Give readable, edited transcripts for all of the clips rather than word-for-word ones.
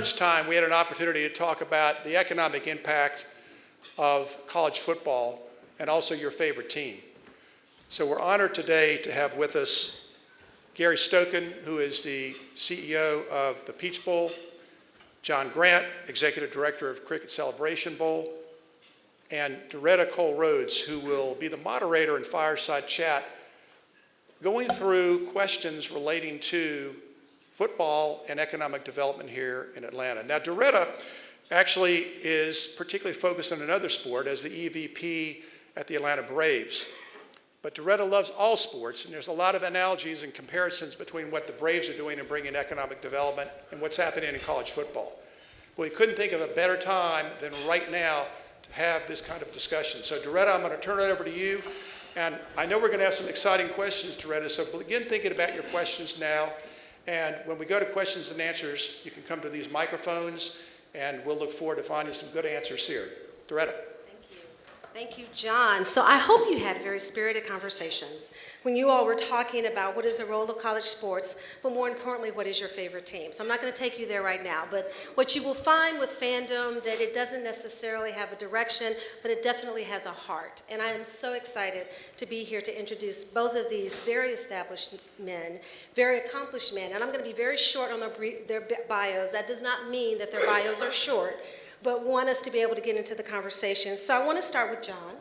lunchtime, we had an opportunity to talk about the economic impact of college football and also your favorite team. So we're honored today to have with us Gary Stokan, who is the CEO of the Peach Bowl, John Grant, Executive Director of Cricket Celebration Bowl, and Doretta Cole Rhodes, who will be the moderator and fireside chat, going through questions relating to football and economic development here in Atlanta. Now, Doretta actually is particularly focused on another sport as the EVP at the Atlanta Braves. But Doretta loves all sports, and there's a lot of analogies and comparisons between what the Braves are doing in bringing economic development and what's happening in college football. We couldn't think of a better time than right now to have this kind of discussion. So Doretta, I'm going to turn it over to you. And I know we're going to have some exciting questions, Doretta, so begin thinking about your questions now. And when we go to questions and answers, you can come to these microphones, and we'll look forward to finding some good answers here. Doretta. Thank you, John. So I hope you had very spirited conversations when you all were talking about what is the role of college sports, but more importantly, what is your favorite team. So I'm not going to take you there right now, but what you will find with fandom, that it doesn't necessarily have a direction, but it definitely has a heart. And I am so excited to be here to introduce both of these very established men, very accomplished men. And I'm going to be very short on their bios. That does not mean that their bios are short, but want us to be able to get into the conversation. So I want to start with John.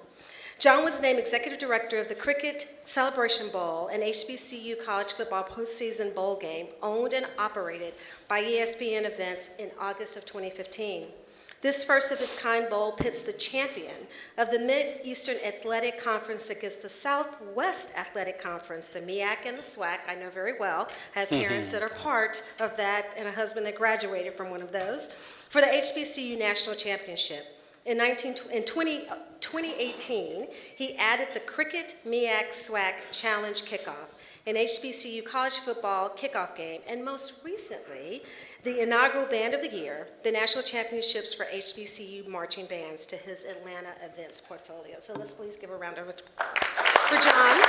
John was named Executive Director of the Cricket Celebration Bowl, an HBCU college football postseason bowl game owned and operated by ESPN Events in August of 2015. This first-of-its-kind bowl pits the champion of the Mid-Eastern Athletic Conference against the Southwest Athletic Conference, the MEAC and the SWAC. I know very well. I have parents that are part of that and a husband that graduated from one of those, for the HBCU National Championship. In 2018, he added the Cricket MEAC SWAC Challenge Kickoff, an HBCU college football kickoff game, and most recently, the inaugural Band of the Year, the National Championships for HBCU marching bands, to his Atlanta events portfolio. So let's please give a round of applause for John.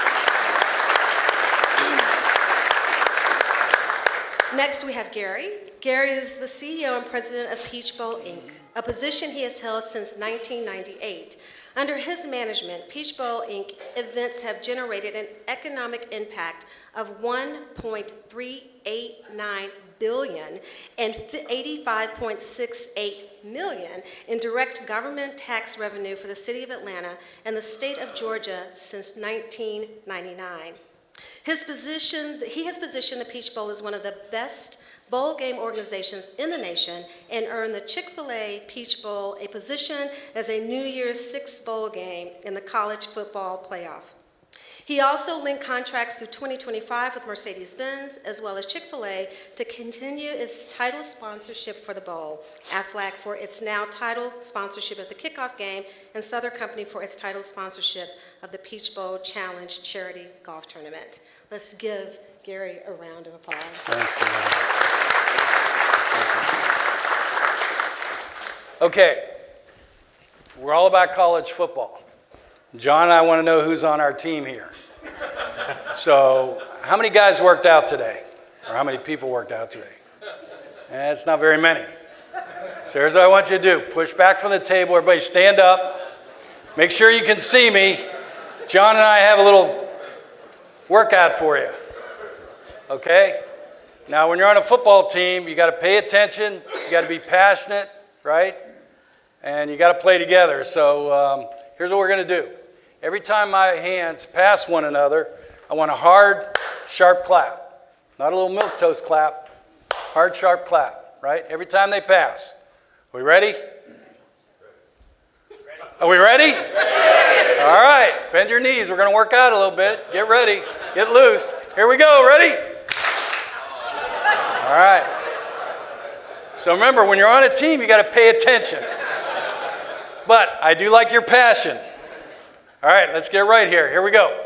Next, we have Gary. Gary is the CEO and president of Peach Bowl, Inc., a position he has held since 1998. Under his management, Peach Bowl, Inc. events have generated an economic impact of $1.389 billion and $85.68 million in direct government tax revenue for the city of Atlanta and the state of Georgia since 1999. He has positioned the Peach Bowl as one of the best bowl game organizations in the nation and earned the Chick-fil-A Peach Bowl a position as a New Year's Six bowl game in the college football playoff. He also linked contracts through 2025 with Mercedes-Benz as well as Chick-fil-A to continue its title sponsorship for the bowl, Aflac for its now title sponsorship of the kickoff game, and Southern Company for its title sponsorship of the Peach Bowl Challenge charity golf tournament. Let's give Gary a round of applause. Thanks, okay, we're all about college football. John and I want to know who's on our team here. So, how many guys worked out today? Or how many people worked out today? It's not very many. So here's what I want you to do. Push back from the table. Everybody stand up. Make sure you can see me. John and I have a little workout for you. Okay? Now, when you're on a football team, you got to pay attention. You got to be passionate, right? And you got to play together. So here's what we're going to do. Every time my hands pass one another, I want a hard, sharp clap. Not a little milquetoast clap. Hard, sharp clap, right? Every time they pass. Are we ready? Are we ready? All right. Bend your knees. We're going to work out a little bit. Get ready. Get loose. Here we go. Ready? All right. So remember, when you're on a team, you got to pay attention. But I do like your passion. All right, let's get right here. Here we go.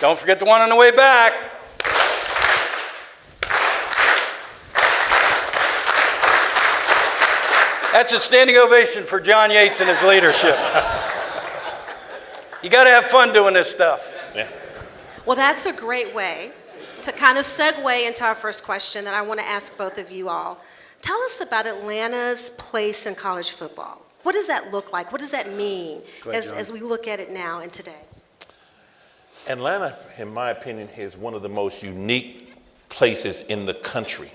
Don't forget the one on the way back. That's a standing ovation for John Yates and his leadership. You got to have fun doing this stuff. Well, that's a great way to kind of segue into our first question that I want to ask both of you all, tell us about Atlanta's place in college football. What does that look like? What does that mean as we look at it now and today? Atlanta, in my opinion, is one of the most unique places in the country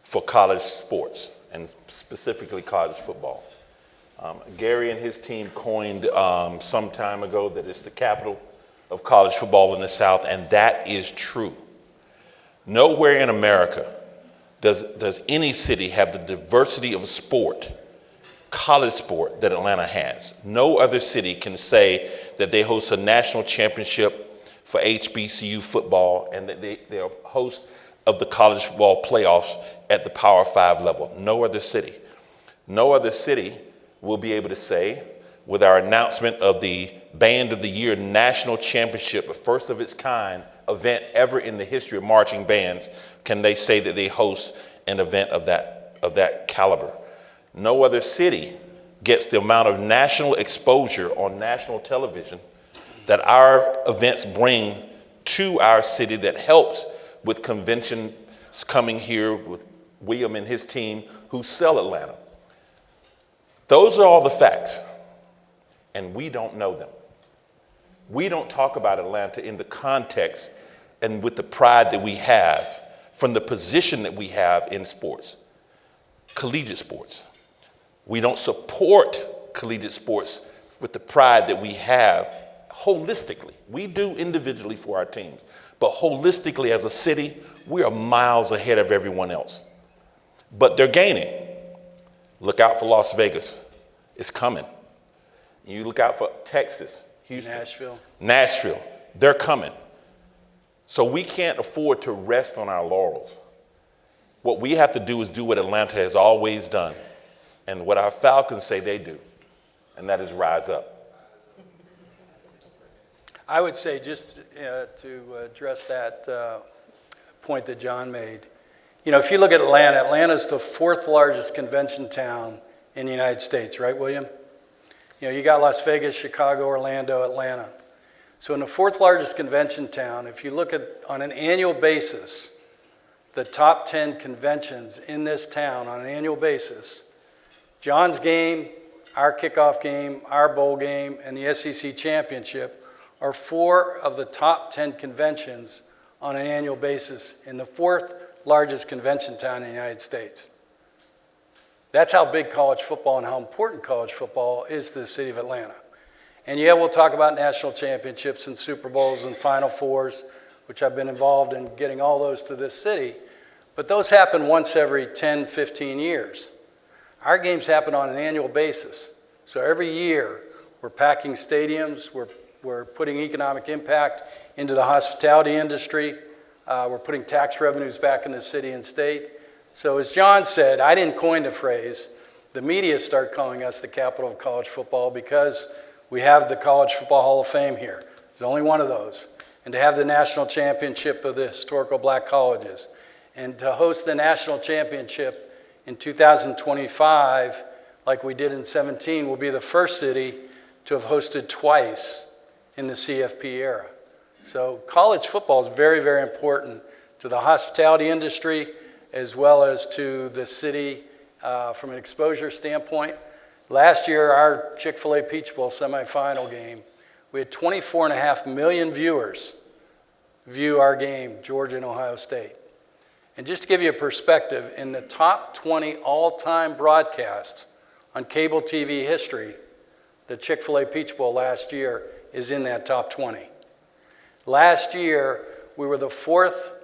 for college sports, and specifically college football. Gary and his team coined some time ago that it's the capital of college football in the South, and that is true. Nowhere in America does any city have the diversity of sport, college sport, that Atlanta has. No other city can say that they host a national championship for HBCU football and that they're host of the college football playoffs at the Power 5 level. No other city. No other city will be able to say, with our announcement of the Band of the Year National Championship, a first of its kind event ever in the history of marching bands, can they say that they host an event of that caliber. No other city gets the amount of national exposure on national television that our events bring to our city that helps with conventions coming here with William and his team who sell Atlanta. Those are all the facts, and we don't know them. We don't talk about Atlanta in the context and with the pride that we have from the position that we have in sports, collegiate sports. We don't support collegiate sports with the pride that we have holistically. We do individually for our teams, but holistically as a city, we are miles ahead of everyone else. But they're gaining. Look out for Las Vegas. It's coming. You look out for Texas, Houston, Nashville. They're coming. So we can't afford to rest on our laurels. What we have to do is do what Atlanta has always done and what our Falcons say they do, and that is rise up. I would say, just to address that point that John made, if you look at Atlanta, Atlanta's the fourth largest convention town in the United States, right, William? You got Las Vegas, Chicago, Orlando, Atlanta. So in the fourth largest convention town, if you look at, on an annual basis, the top 10 conventions in this town on an annual basis, John's game, our kickoff game, our bowl game, and the SEC championship are 4 of the top 10 conventions on an annual basis in the fourth largest convention town in the United States. That's how big college football and how important college football is to the city of Atlanta. And yeah, we'll talk about national championships and Super Bowls and Final Fours, which I've been involved in getting all those to this city, but those happen once every 10, 15 years. Our games happen on an annual basis. So every year, we're packing stadiums, we're putting economic impact into the hospitality industry, we're putting tax revenues back in the city and state. So as John said, I didn't coin the phrase. The media start calling us the capital of college football because we have the College Football Hall of Fame here. There's only one of those. And to have the national championship of the historical black colleges, and to host the national championship in 2025, like we did in 17, we'll be the first city to have hosted twice in the CFP era. So college football is very, very important to the hospitality industry as well as to the city from an exposure standpoint. Last year, our Chick-fil-A Peach Bowl semifinal game, we had 24.5 million viewers view our game, Georgia and Ohio State. And just to give you a perspective, in the top 20 all-time broadcasts on cable TV history, the Chick-fil-A Peach Bowl last year is in that top 20. Last year, we were the 4th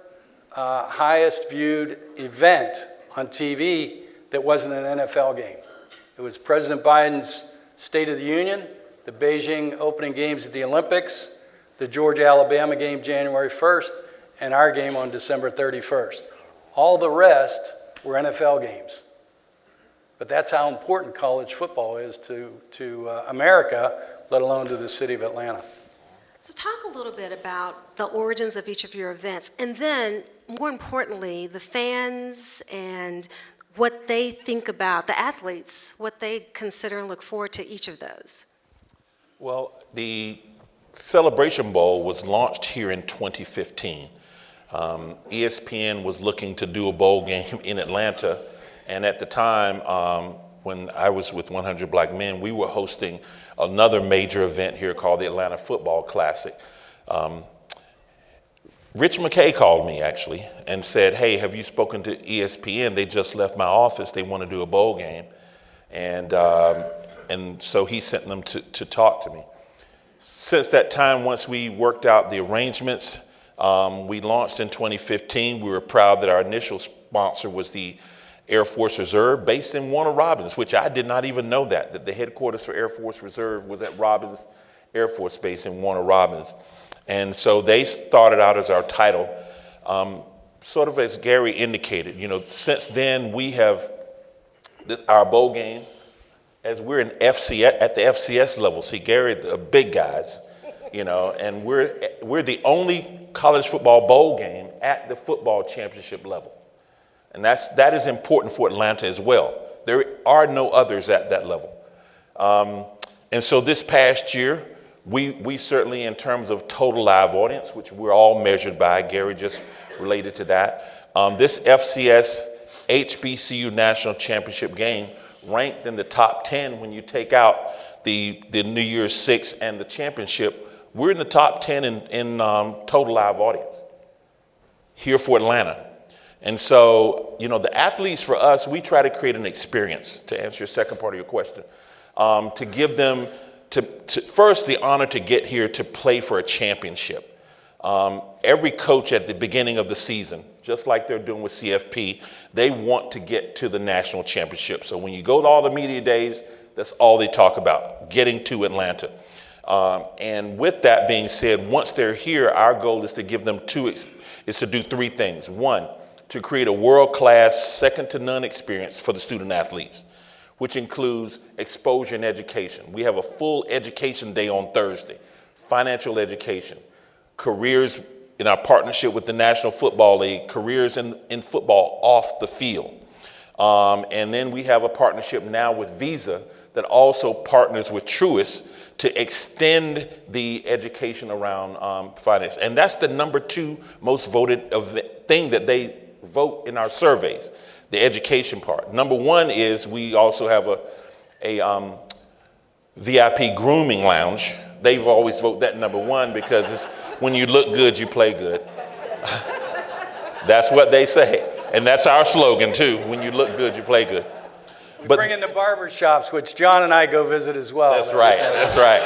highest viewed event on TV that wasn't an NFL game. It was President Biden's State of the Union, the Beijing opening games at the Olympics, the Georgia-Alabama game January 1st, and our game on December 31st. All the rest were NFL games. But that's how important college football is to America, let alone to the city of Atlanta. So talk a little bit about the origins of each of your events, and then, more importantly, the fans and what they think about, the athletes, what they consider and look forward to each of those. Well, the Celebration Bowl was launched here in 2015. ESPN was looking to do a bowl game in Atlanta, and at the time, when I was with 100 Black Men, we were hosting another major event here called the Atlanta Football Classic. Rich McKay called me actually and said, "Hey, have you spoken to ESPN? They just left my office. They want to do a bowl game." And so he sent them to talk to me. Since that time, once we worked out the arrangements, we launched in 2015. We were proud that our initial sponsor was the Air Force Reserve, based in Warner Robins, which I did not even know that the headquarters for Air Force Reserve was at Robins Air Force Base in Warner Robins. And so they started out as our title. Sort of as Gary indicated, since then we have our bowl game, as we're in at the FCS level. See, Gary, the big guys, and we're the only college football bowl game at the football championship level. And that is important for Atlanta as well. There are no others at that level. And so this past year, we certainly, in terms of total live audience, which we're all measured by, Gary just related to that, this FCS HBCU National Championship game ranked in the top 10 when you take out the New Year's Six and the championship. We're in the top 10 in total live audience here for Atlanta. And so, the athletes for us, we try to create an experience, to answer your second part of your question, to give them, to first, the honor to get here to play for a championship. Every coach at the beginning of the season, just like they're doing with CFP, they want to get to the national championship. So when you go to all the media days, that's all they talk about, getting to Atlanta. And with that being said, once they're here, our goal is to give them is to do three things. One, to create a world-class, second-to-none experience for the student athletes, which includes exposure and education. We have a full education day on Thursday, financial education, careers in our partnership with the National Football League, careers in football off the field. And then we have a partnership now with Visa that also partners with Truist to extend the education around finance. And that's the number 2 most voted thing that they vote in our surveys, the education part. Number 1 is we also have a VIP grooming lounge. They've always voted that number 1 because it's when you look good, you play good. That's what they say. And that's our slogan too. When you look good, you play good. We bring in the barber shops, which John and I go visit as well. That's right, that's right.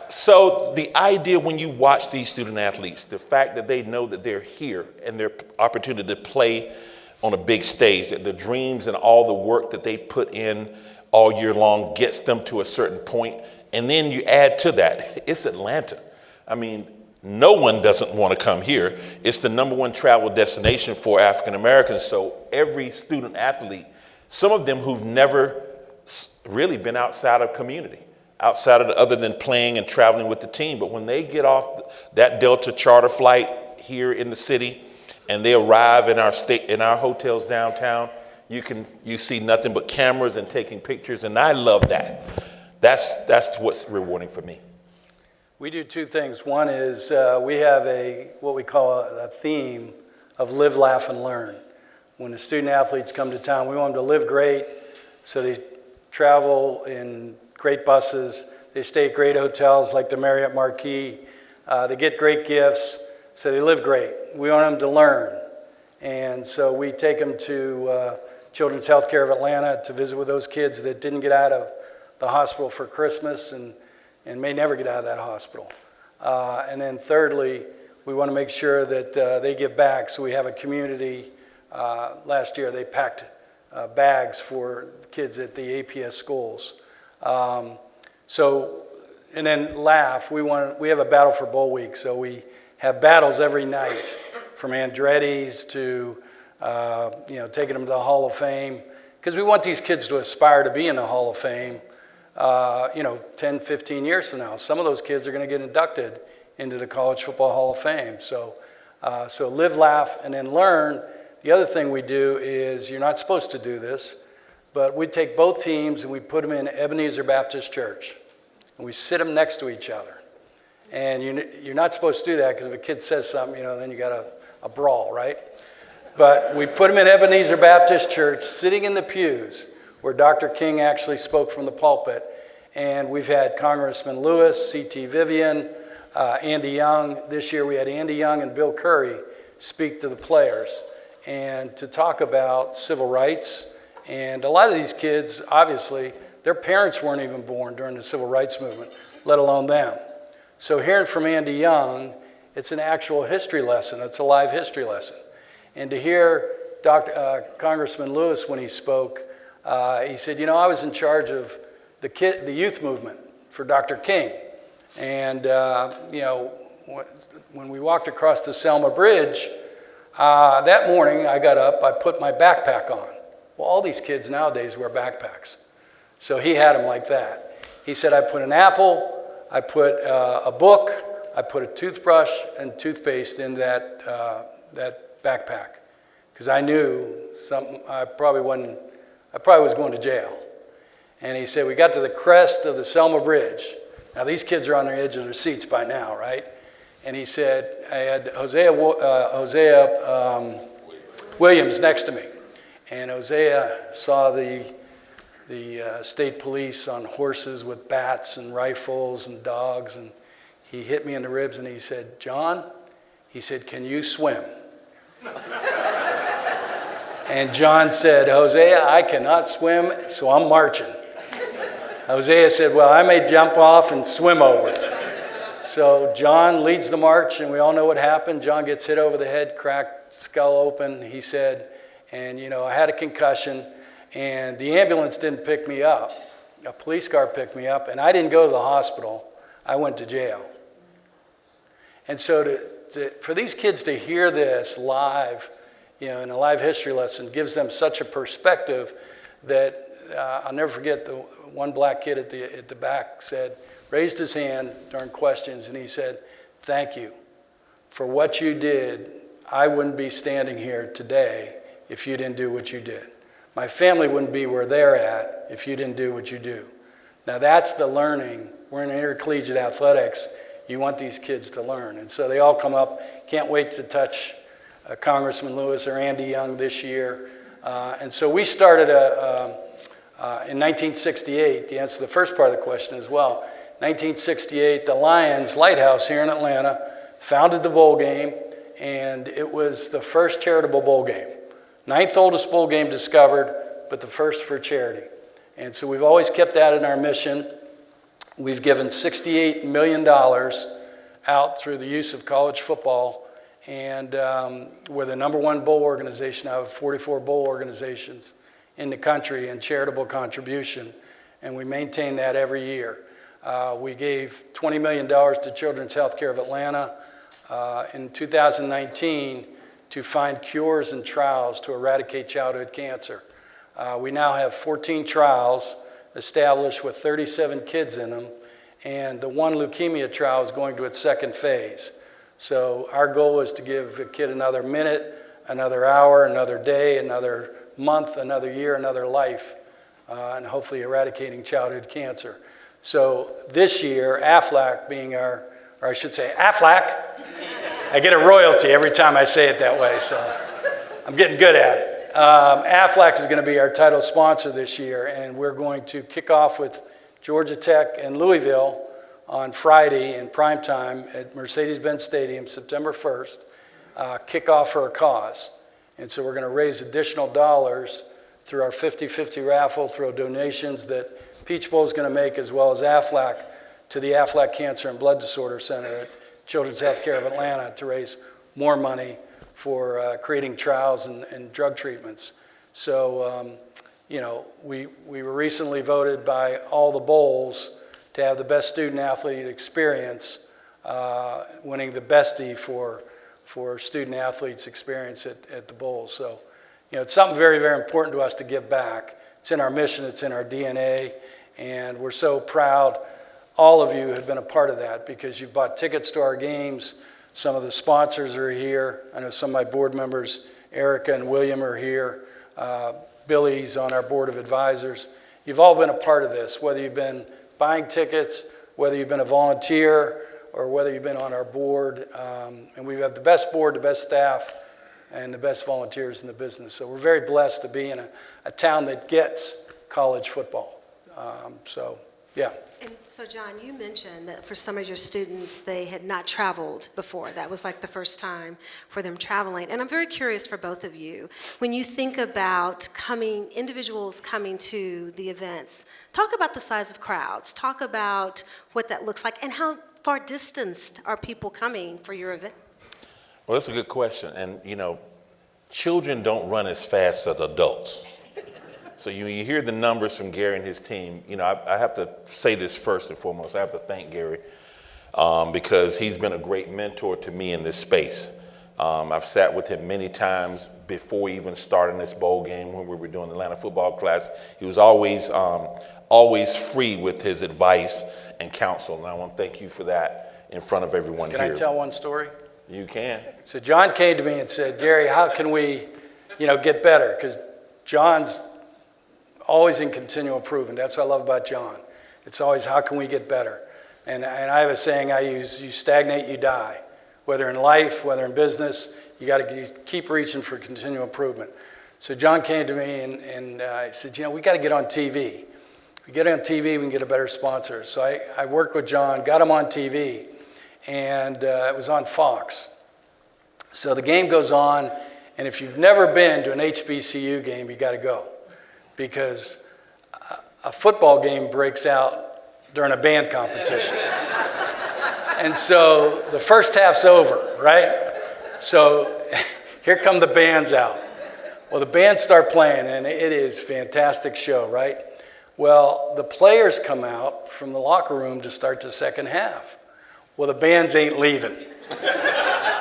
So the idea when you watch these student athletes, the fact that they know that they're here and their opportunity to play on a big stage, that the dreams and all the work that they put in all year long gets them to a certain point. And then you add to that, it's Atlanta. I mean, no one doesn't want to come here. It's the number 1 travel destination for African Americans. So every student athlete, some of them who've never really been outside of community, outside of other than playing and traveling with the team. But when they get off that Delta charter flight here in the city and they arrive in our hotels downtown, you see nothing but cameras and taking pictures. And I love that. That's what's rewarding for me. We do 2 things. One is we have what we call a theme of live, laugh, and learn. When the student athletes come to town, we want them to live great, so they travel in great buses, they stay at great hotels like the Marriott Marquis, they get great gifts, so they live great. We want them to learn, and so we take them to Children's Healthcare of Atlanta to visit with those kids that didn't get out of the hospital for Christmas and may never get out of that hospital. And then thirdly, we want to make sure that they give back, so we have a community. Last year they packed bags for kids at the APS schools. And then laugh, we have a battle for bowl week, so we have battles every night, from Andretti's to taking them to the Hall of Fame, because we want these kids to aspire to be in the Hall of Fame 10, 15 years from now. Some of those kids are going to get inducted into the College Football Hall of Fame. So live, laugh, and then learn. The other thing we do is, you're not supposed to do this, but we take both teams and we put them in Ebenezer Baptist Church. And we sit them next to each other. And you're not supposed to do that, because if a kid says something, then you got to a brawl, right? But we put him in Ebenezer Baptist Church, sitting in the pews, where Dr. King actually spoke from the pulpit. And we've had Congressman Lewis, C.T. Vivian, Andy Young. This year we had Andy Young and Bill Curry speak to the players and to talk about civil rights. And a lot of these kids, obviously, their parents weren't even born during the civil rights movement, let alone them. So hearing from Andy Young, it's an actual history lesson. It's a live history lesson. And to hear Congressman Lewis when he spoke, he said, you know, I was in charge of the youth movement for Dr. King. And, you know, when we walked across the Selma Bridge, that morning I got up, I put my backpack on. Well, all these kids nowadays wear backpacks. So he had them like that. He said, I put an apple, I put a book, I put a toothbrush and toothpaste in that backpack, because I knew I probably was going to jail. And he said, we got to the crest of the Selma Bridge. Now these kids are on the edge of their seats by now, right? And he said, I had Hosea Williams next to me. And Hosea saw the state police on horses with bats and rifles and dogs, and he hit me in the ribs and he said, John, he said, can you swim? And John said, Hosea, I cannot swim, so I'm marching. Hosea said, well, I may jump off and swim over. So John leads the march, and we all know what happened. John gets hit over the head, cracked skull open, he said, and, you know, I had a concussion, and the ambulance didn't pick me up. A police car picked me up, and I didn't go to the hospital. I went to jail. And so for these kids to hear this live, you know, in a live history lesson, gives them such a perspective that I'll never forget. The one black kid at the back raised his hand during questions, and he said, thank you for what you did. I wouldn't be standing here today if you didn't do what you did. My family wouldn't be where they're at if you didn't do what you do. Now that's the learning. We're in intercollegiate athletics. You want these kids to learn. And so they all come up. Can't wait to touch Congressman Lewis or Andy Young this year. And so we started in 1968, to answer the first part of the question as well. 1968, the Lions Lighthouse here in Atlanta founded the bowl game, and it was the first charitable bowl game. 9th oldest bowl game discovered, but the first for charity. And so we've always kept that in our mission. We've given $68 million out through the use of college football, and we're the #1 bowl organization out of 44 bowl organizations in the country in charitable contribution, and we maintain that every year. We gave $20 million to Children's Healthcare of Atlanta in 2019 to find cures and trials to eradicate childhood cancer. We now have 14 trials established with 37 kids in them, and the one leukemia trial is going to its second phase. So our goal is to give a kid another minute, another hour, another day, another month, another year, another life, and hopefully eradicating childhood cancer. So this year, AFLAC being or I should say AFLAC, I get a royalty every time I say it that way, so I'm getting good at it. AFLAC is going to be our title sponsor this year, and we're going to kick off with Georgia Tech and Louisville on Friday in prime time at Mercedes-Benz Stadium, September 1st, kick off for a cause. And so we're going to raise additional dollars through our 50-50 raffle, through donations that Peach Bowl is going to make, as well as AFLAC, to the AFLAC Cancer and Blood Disorder Center at Children's Healthcare of Atlanta to raise more money for creating trials and drug treatments. So, you know, we were recently voted by all the bowls to have the best student-athlete experience, winning the bestie for student-athletes experience at the bowl. So, you know, it's something very, very important to us to give back. It's in our mission, it's in our DNA, and we're so proud. All of you have been a part of that because you've bought tickets to our games. Some of the sponsors are here. I know some of my board members, Erica and William, are here. Billy's on our board of advisors. You've all been a part of this, whether you've been buying tickets, whether you've been a volunteer, or whether you've been on our board. And we have the best board, the best staff, and the best volunteers in the business. So we're very blessed to be in a town that gets college football. Yeah. And so, John, you mentioned that for some of your students, they had not traveled before. That was like the first time for them traveling. And I'm very curious for both of you, when you think about individuals coming to the events, talk about the size of crowds, talk about what that looks like, and how far distanced are people coming for your events? Well, that's a good question. And, children don't run as fast as adults. So you hear the numbers from Gary and his team. I have to say this first and foremost. I have to thank Gary because he's been a great mentor to me in this space. I've sat with him many times before even starting this bowl game when we were doing the Atlanta football class. He was always free with his advice and counsel, and I want to thank you for that in front of everyone here. Can I tell one story? You can. So John came to me and said, Gary, how can we, get better? Because John's always in continual improvement. That's what I love about John. It's always, how can we get better? And I have a saying I use, you stagnate, you die. Whether in life, whether in business, you got to keep reaching for continual improvement. So John came to me and he said, we got to get on TV. If we get on TV, we can get a better sponsor. So I worked with John, got him on TV, and it was on Fox. So the game goes on, and if you've never been to an HBCU game, you got to go. Because a football game breaks out during a band competition. And so the first half's over, right? So here come the bands out. Well, the bands start playing, and it is a fantastic show, right? Well, the players come out from the locker room to start the second half. Well, the bands ain't leaving.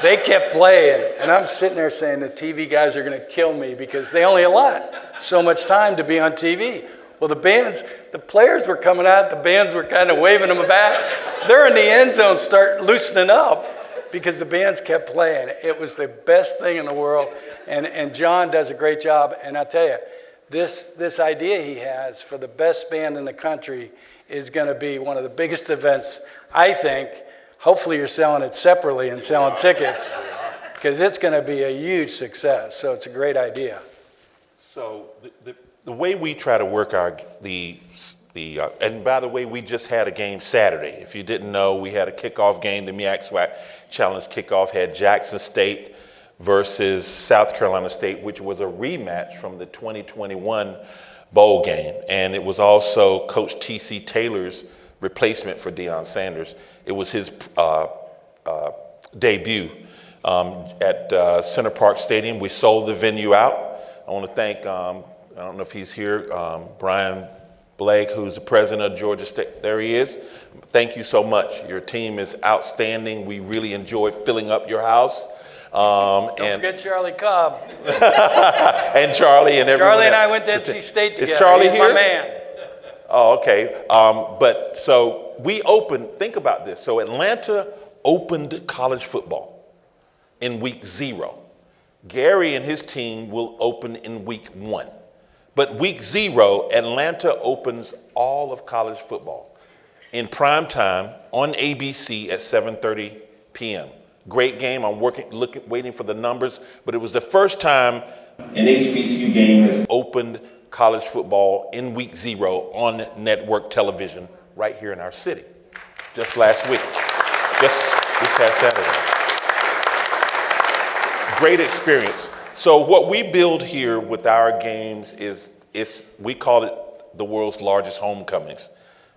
They kept playing, and I'm sitting there saying the TV guys are going to kill me because they only allot so much time to be on TV. Well, the players were coming out, the bands were kind of waving them back. They're in the end zone, start loosening up because the bands kept playing. It was the best thing in the world, and John does a great job. And I tell you, this idea he has for the best band in the country is going to be one of the biggest events, I think. Hopefully you're selling it separately and selling tickets because it's going to be a huge success. So it's a great idea. So the way we try to work and by the way, we just had a game Saturday. If you didn't know, we had a kickoff game. The MEAC SWAC Challenge kickoff had Jackson State versus South Carolina State, which was a rematch from the 2021 bowl game. And it was also Coach T.C. Taylor's replacement for Deion Sanders. It was his debut at Center Park Stadium. We sold the venue out. I want to thank, I don't know if he's here, Brian Blake, who's the president of Georgia State. There he is. Thank you so much. Your team is outstanding. We really enjoy filling up your house. Don't forget Charlie Cobb. And Charlie and everyone. Charlie and I went to NC State together. Is Charlie He's here? my man. Oh, okay. But so we opened, think about this. So Atlanta opened college football in week 0. Gary and his team will open in week 1. But week 0, Atlanta opens all of college football in prime time on ABC at 7:30 p.m. Great game. I'm waiting for the numbers, but it was the first time an HBCU game has opened college football in week 0 on network television right here in our city, just last week, just this past Saturday. Great experience. So what we build here with our games is we call it the world's largest homecomings.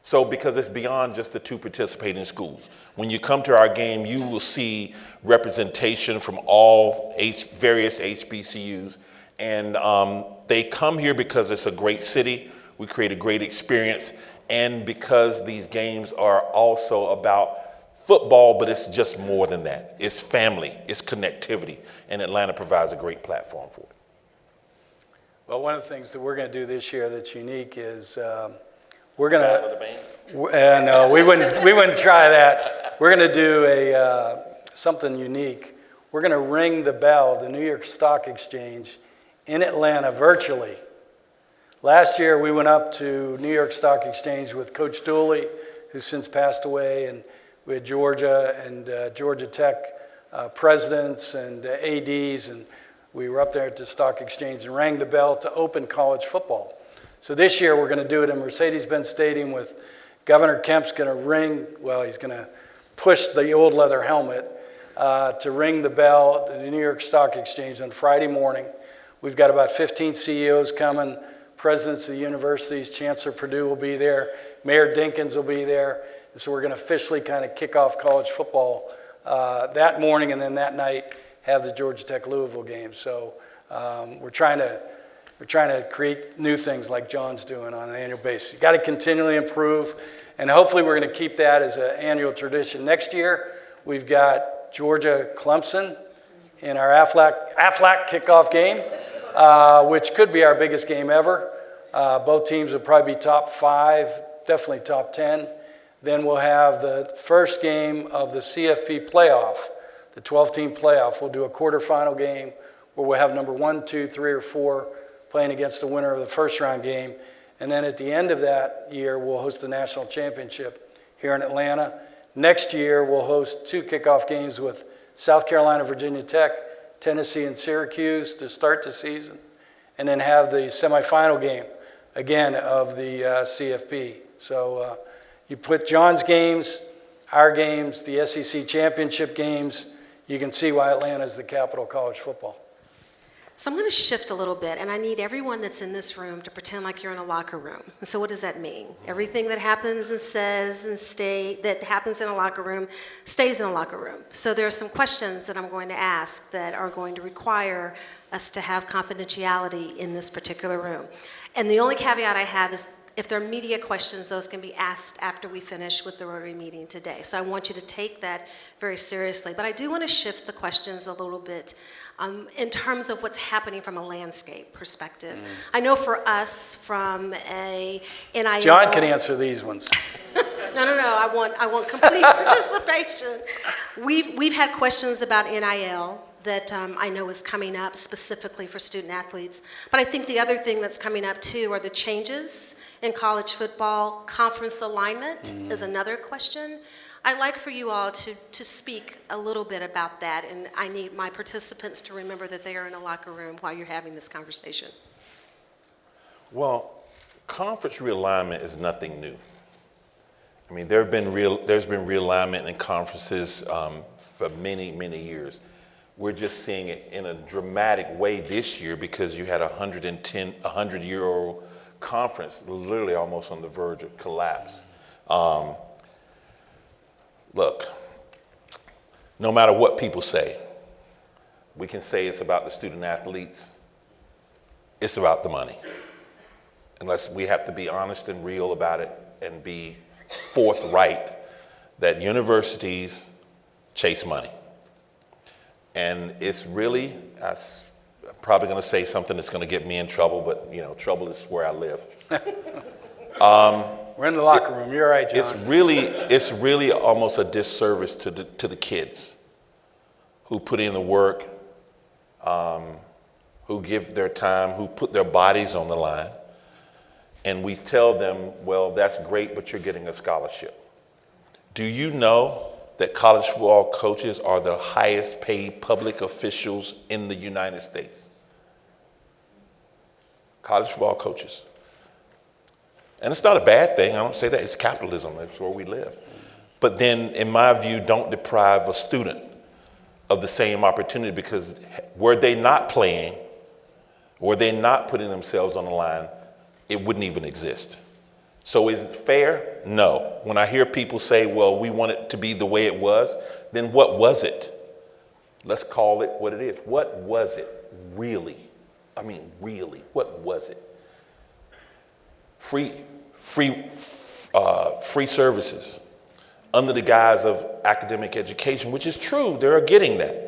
So because it's beyond just the 2 participating schools. When you come to our game, you will see representation from all various HBCUs. And they come here because it's a great city. We create a great experience. And because these games are also about football, but it's just more than that. It's family, it's connectivity. And Atlanta provides a great platform for it. Well, one of the things that we're going to do this year that's unique is we're going to. No, we wouldn't try that. We're going to do something unique. We're going to ring the bell of the New York Stock Exchange in Atlanta virtually. Last year, we went up to New York Stock Exchange with Coach Dooley, who's since passed away, and We had Georgia and Georgia Tech presidents and ADs, and we were up there at the Stock Exchange and rang the bell to open college football. So this year we're going to do it in Mercedes-Benz Stadium with Governor Kemp's going to ring, well, he's going to push the old leather helmet to ring the bell at the New York Stock Exchange on Friday morning. We've got about 15 CEOs coming, presidents of the universities, Chancellor Purdue will be there, Mayor Dinkins will be there. And so we're going to officially kind of kick off college football that morning, and then that night have the Georgia Tech Louisville game. So we're trying to create new things like John's doing on an annual basis. You got to continually improve, and hopefully we're going to keep that as an annual tradition. Next year, we've got Georgia Clemson in our Aflac kickoff game, which could be our biggest game ever. Both teams will probably be top 5, definitely top 10. Then we'll have the first game of the CFP playoff, the 12-team playoff. We'll do a quarterfinal game where we'll have number 1, 2, 3, or 4 playing against the winner of the first round game. And then at the end of that year, we'll host the national championship here in Atlanta. Next year, we'll host 2 kickoff games with South Carolina, Virginia Tech, Tennessee, and Syracuse to start the season, and then have the semifinal game, again, of the CFP. So you put John's games, our games, the SEC championship games, you can see why Atlanta is the capital of college football. So I'm going to shift a little bit, and I need everyone that's in this room to pretend like you're in a locker room. And so what does that mean? Everything that happens and says and that happens in a locker room stays in a locker room. So there are some questions that I'm going to ask that are going to require us to have confidentiality in this particular room. And the only caveat I have is if there are media questions, those can be asked after we finish with the Rotary meeting today. So I want you to take that very seriously. But I do want to shift the questions a little bit in terms of what's happening from a landscape perspective. I know for us from a NIL... John can answer these ones. No, I want complete participation. We've had questions about NIL that I know is coming up specifically for student athletes. But I think the other thing that's coming up too are the changes in college football. Conference alignment is another question. I'd like for you all to speak a little bit about that, and I need my participants to remember that they are in a locker room while you're having this conversation. Well, conference realignment is nothing new. I mean, there's been realignment in conferences for many, many years. We're just seeing it in a dramatic way this year because you had a 100-year-old conference literally almost on the verge of collapse. Look, no matter what people say, we can say it's about the student athletes. It's about the money. Unless we have to be honest and real about it and be forthright that universities chase money. And it's really, I'm probably going to say something that's going to get me in trouble, but trouble is where I live. We're in the locker room. You're right, John. It's really almost a disservice to the kids who put in the work, who give their time, who put their bodies on the line. And we tell them, well, that's great, but you're getting a scholarship. Do you know that college football coaches are the highest paid public officials in the United States? College football coaches. And it's not a bad thing. I don't say that. It's capitalism. That's where we live. But then, in my view, don't deprive a student of the same opportunity, because were they not playing, were they not putting themselves on the line, it wouldn't even exist. So is it fair? No. When I hear people say, well, we want it to be the way it was, then what was it? Let's call it what it is. What was it really? I mean, really, what was it? Free services under the guise of academic education, which is true, they're getting that.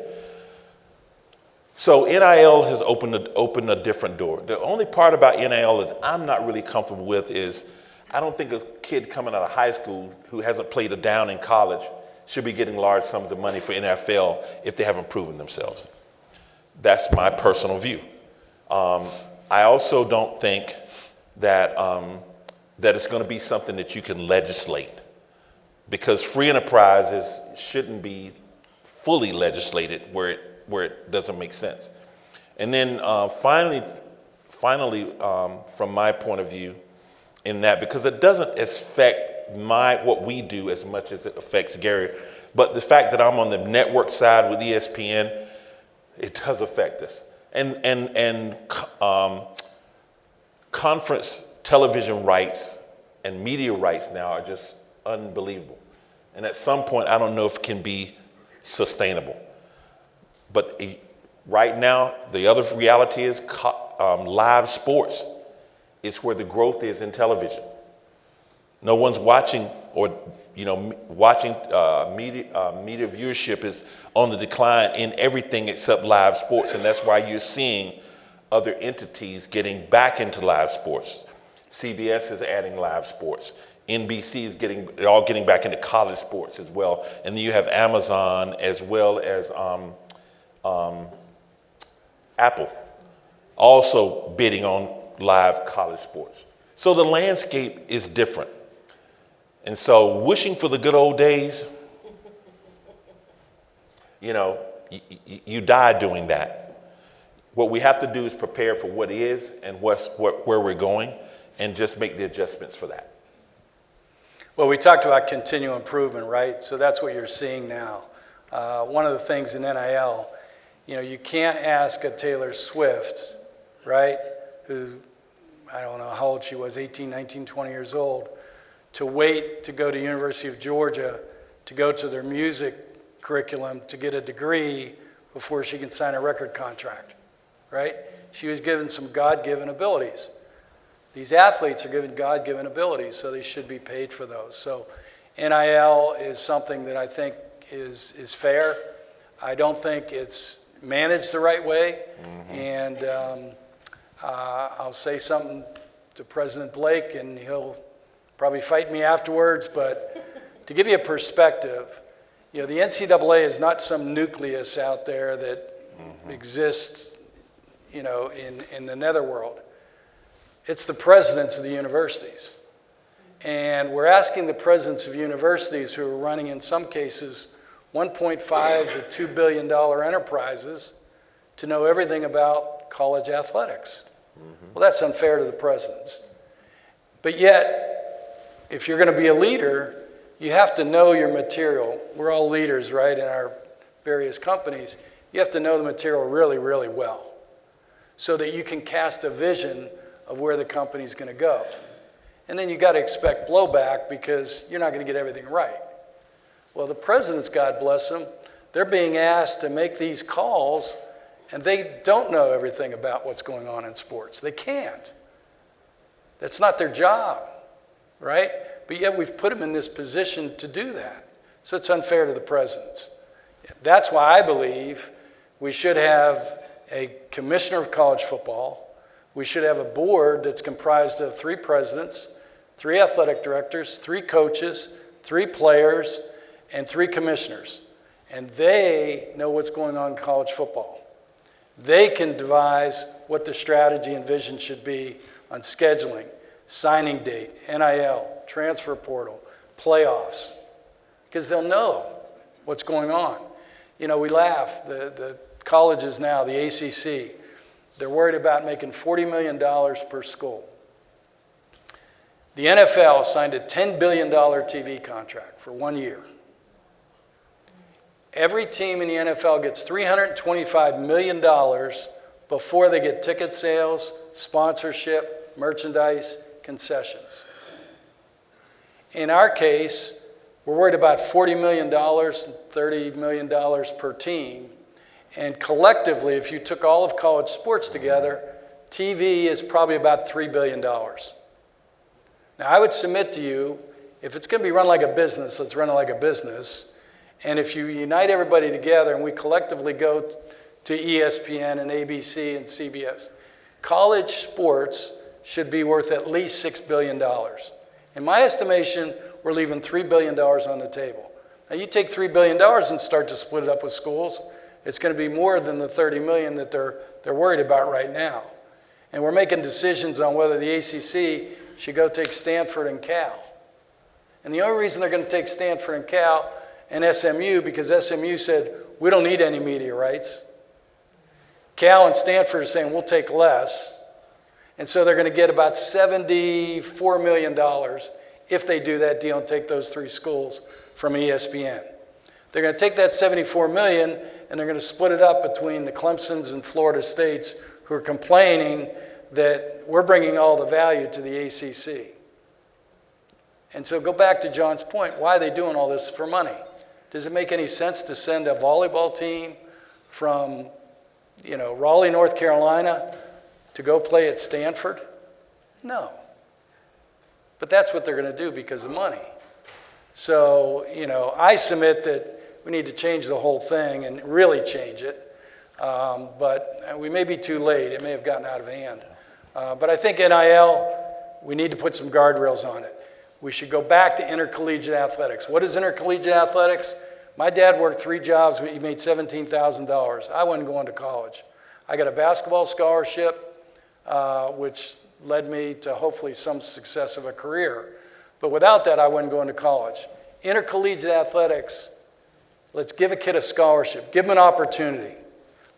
So NIL has opened a different door. The only part about NIL that I'm not really comfortable with is I don't think a kid coming out of high school who hasn't played a down in college should be getting large sums of money for NFL if they haven't proven themselves. That's my personal view. I also don't think that that it's going to be something that you can legislate. because free enterprises shouldn't be fully legislated where it doesn't make sense. And then finally, from my point of view, in that, because it doesn't affect what we do as much as it affects Gary, but the fact that I'm on the network side with ESPN, it does affect us. And conference television rights and media rights now are just unbelievable. And at some point, I don't know if it can be sustainable. But right now, the other reality is live sports. It's where the growth is in television. No one's watching, or media viewership is on the decline in everything except live sports, and that's why you're seeing other entities getting back into live sports. CBS is adding live sports. NBC is they're all getting back into college sports as well. And then you have Amazon as well as Apple also bidding on live college sports. So the landscape is different. And so wishing for the good old days, you die doing that. What we have to do is prepare for what is and where we're going, and just make the adjustments for that. Well, we talked about continual improvement, right? So that's what you're seeing now. One of the things in NIL, you can't ask a Taylor Swift, right, who, I don't know how old she was, 18, 19, 20 years old, to wait to go to University of Georgia, to go to their music curriculum, to get a degree before she can sign a record contract, right? She was given some God-given abilities. These athletes are given God-given abilities, so they should be paid for those. So NIL is something that I think is fair. I don't think it's managed the right way. Mm-hmm. And I'll say something to President Blake, and he'll probably fight me afterwards, but to give you a perspective, the NCAA is not some nucleus out there that exists, in the netherworld. It's the presidents of the universities. And we're asking the presidents of universities, who are running, in some cases, $1.5 to $2 billion enterprises, to know everything about college athletics. Mm-hmm. Well, that's unfair to the presidents. But yet, if you're going to be a leader, you have to know your material. We're all leaders, right, in our various companies. You have to know the material really, really well, so that you can cast a vision of where the company's going to go. And then you got to expect blowback, because you're not going to get everything right. Well, the presidents, God bless them, they're being asked to make these calls, and they don't know everything about what's going on in sports. They can't. That's not their job, right? But yet we've put them in this position to do that. So it's unfair to the presidents. That's why I believe we should have a commissioner of college football. We should have a board that's comprised of 3 presidents, 3 athletic directors, 3 coaches, 3 players, and 3 commissioners. And they know what's going on in college football. They can devise what the strategy and vision should be on scheduling, signing date, NIL, transfer portal, playoffs, because they'll know what's going on. We laugh. The colleges now, the ACC, they're worried about making $40 million per school. The NFL signed a $10 billion TV contract for 1 year. Every team in the NFL gets $325 million before they get ticket sales, sponsorship, merchandise, concessions. In our case, we're worried about $40 million, $30 million per team. And collectively, if you took all of college sports together, TV is probably about $3 billion. Now, I would submit to you, if it's going to be run like a business, let's run it like a business. And if you unite everybody together and we collectively go to ESPN and ABC and CBS, college sports should be worth at least $6 billion. In my estimation, we're leaving $3 billion on the table. Now, you take $3 billion and start to split it up with schools, it's going to be more than the $30 million that they're worried about right now. And we're making decisions on whether the ACC should go take Stanford and Cal. And the only reason they're going to take Stanford and Cal and SMU, because SMU said, we don't need any media rights. Cal and Stanford are saying, we'll take less. And so they're going to get about $74 million if they do that deal and take those 3 schools from ESPN. They're going to take that $74 million and they're going to split it up between the Clemsons and Florida States who are complaining that we're bringing all the value to the ACC. And so go back to John's point, why are they doing all this for money? Does it make any sense to send a volleyball team from, Raleigh, North Carolina to go play at Stanford? No. But that's what they're going to do because of money. So, I submit that we need to change the whole thing and really change it. But we may be too late. It may have gotten out of hand. But I think NIL, we need to put some guardrails on it. We should go back to intercollegiate athletics. What is intercollegiate athletics? My dad worked 3 jobs. He made $17,000. I wasn't going to college. I got a basketball scholarship, which led me to hopefully some success of a career. But without that, I wasn't going to college. Intercollegiate athletics, let's give a kid a scholarship. Give him an opportunity.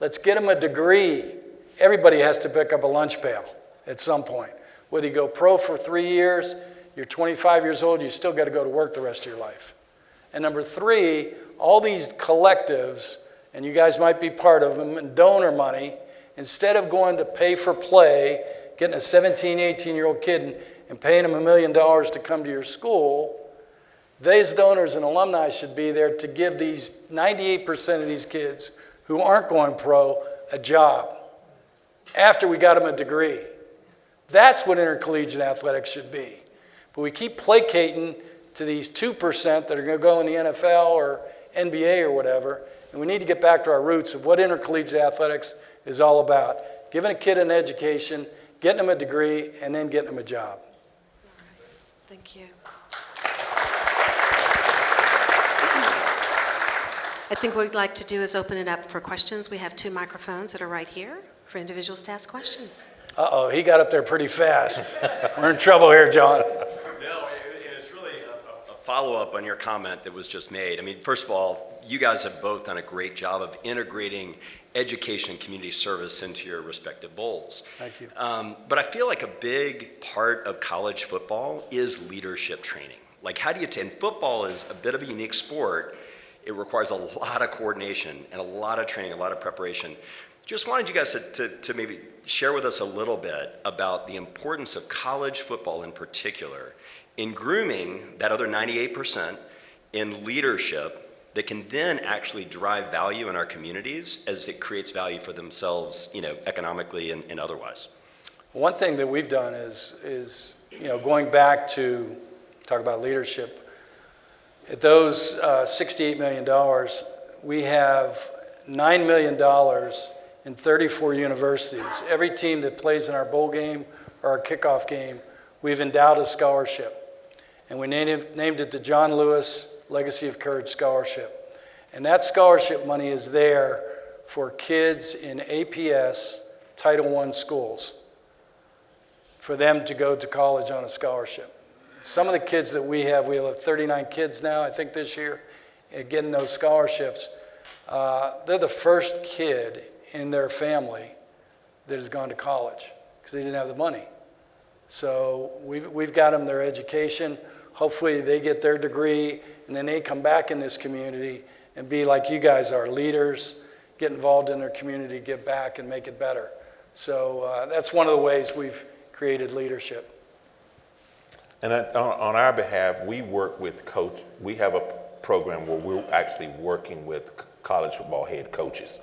Let's get him a degree. Everybody has to pick up a lunch pail at some point. Whether you go pro for 3 years, you're 25 years old, you still got to go to work the rest of your life. And number 3, all these collectives, and you guys might be part of them, and donor money, instead of going to pay for play, getting a 17, 18-year-old kid and paying him $1 million to come to your school, these donors and alumni should be there to give these 98% of these kids who aren't going pro a job after we got them a degree. That's what intercollegiate athletics should be. But we keep placating to these 2% that are going to go in the NFL or NBA or whatever, and we need to get back to our roots of what intercollegiate athletics is all about. Giving a kid an education, getting them a degree, and then getting them a job. All right. Thank you. I think what we'd like to do is open it up for questions. We have 2 microphones that are right here for individuals to ask questions. Uh-oh, he got up there pretty fast. We're in trouble here, John. No, and it's really a follow-up on your comment that was just made. I mean, first of all, you guys have both done a great job of integrating education and community service into your respective bowls. Thank you. But I feel like a big part of college football is leadership training. Like, how do you, and football is a bit of a unique sport. It requires a lot of coordination and a lot of training, a lot of preparation. Just wanted you guys to maybe share with us a little bit about the importance of college football in particular in grooming that other 98% in leadership that can then actually drive value in our communities as it creates value for themselves, economically and otherwise. One thing that we've done is going back to talk about leadership. At those $68 million, we have $9 million in 34 universities. Every team that plays in our bowl game or our kickoff game, we've endowed a scholarship. And we named it the John Lewis Legacy of Courage Scholarship. And that scholarship money is there for kids in APS Title I schools for them to go to college on a scholarship. Some of the kids that we have 39 kids now, I think this year, getting those scholarships. They're the first kid in their family that has gone to college because they didn't have the money. So we've got them their education. Hopefully they get their degree and then they come back in this community and be like you guys are, leaders, get involved in their community, give back and make it better. So that's one of the ways we've created leadership. And on our behalf, we work with we have a program where we're actually working with college football head coaches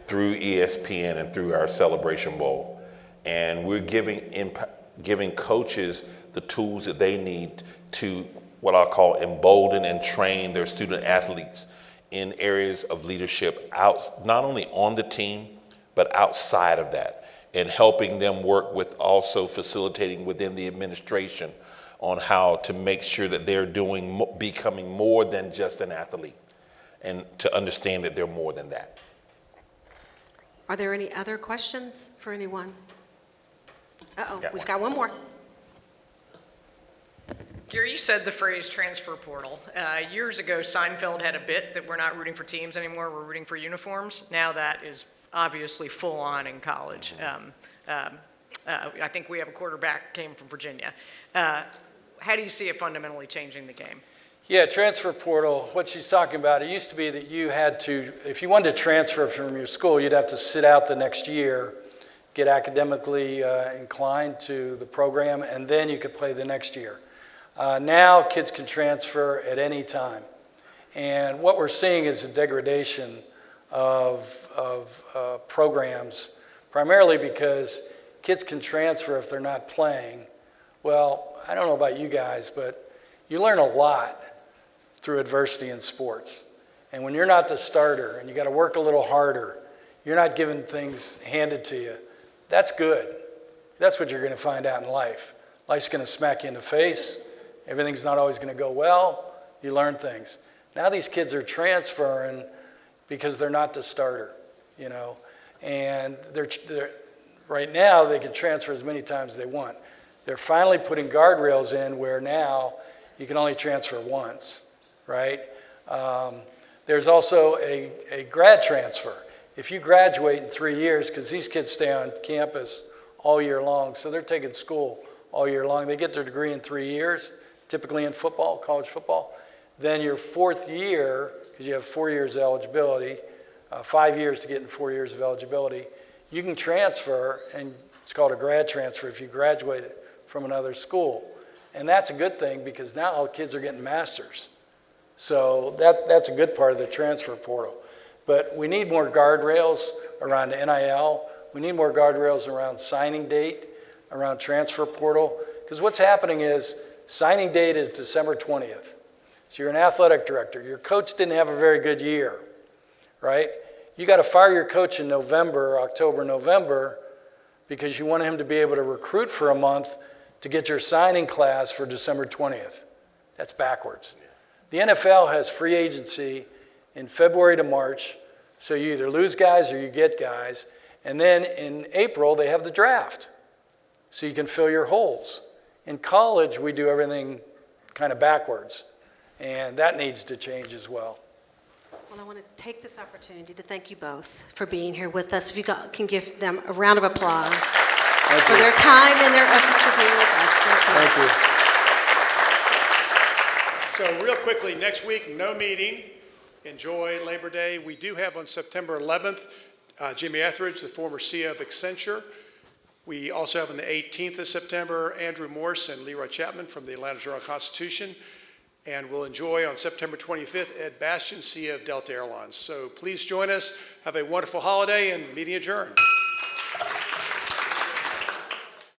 through ESPN and through our Celebration Bowl. And we're giving coaches the tools that they need to what I'll call embolden and train their student athletes in areas of leadership not only on the team, but outside of that, and helping them work with also facilitating within the administration on how to make sure that they're becoming more than just an athlete and to understand that they're more than that. Are there any other questions for anyone? Uh-oh, Got we've one. got one more. Gary, you said the phrase transfer portal. Years ago, Seinfeld had a bit that we're not rooting for teams anymore, we're rooting for uniforms. Now that is obviously full on in college. I think we have a quarterback came from Virginia. How do you see it fundamentally changing the game? Yeah, transfer portal, what she's talking about, it used to be that you had to, if you wanted to transfer from your school, you'd have to sit out the next year, get academically inclined to the program, and then you could play the next year. Now kids can transfer at any time. And what we're seeing is a degradation of programs, primarily because kids can transfer if they're not playing. Well, I don't know about you guys, but you learn a lot through adversity in sports. And when you're not the starter and you got to work a little harder, you're not given things handed to you, that's good. That's what you're going to find out in life. Life's going to smack you in the face. Everything's not always going to go well. You learn things. Now these kids are transferring because they're not the starter, you know. And they're right now they can transfer as many times as they want. They're finally putting guardrails in where now you can only transfer once, right? There's also a grad transfer. If you graduate in 3 years, because these kids stay on campus all year long, so they're taking school all year long. They get their degree in 3 years, typically in football, college football. Then your fourth year, because you have 4 years of eligibility, 5 years to get in 4 years of eligibility, you can transfer, and it's called a grad transfer if you graduated from another school. And that's a good thing because now all kids are getting masters. So that's a good part of the transfer portal. But we need more guardrails around the NIL. We need more guardrails around signing date, around transfer portal. Because what's happening is signing date is December 20th. So you're an athletic director. Your coach didn't have a very good year, right? You got to fire your coach in November, October, November, because you want him to be able to recruit for a month to get your signing class for December 20th. That's backwards. The NFL has free agency in February to March, so you either lose guys or you get guys. And then in April, they have the draft, so you can fill your holes. In college, we do everything kind of backwards, and that needs to change as well. Well, I want to take this opportunity to thank you both for being here with us. If you can give them a round of applause for their time and their efforts for being with us. Thank you. Thank you. So real quickly, next week, no meeting. Enjoy Labor Day. We do have on September 11th, Jimmy Etheridge, the former CEO of Accenture. We also have on the 18th of September, Andrew Morse and Leroy Chapman from the Atlanta Journal-Constitution. And we'll enjoy on September 25th, Ed Bastian, CEO of Delta Airlines. So please join us. Have a wonderful holiday and meeting adjourned.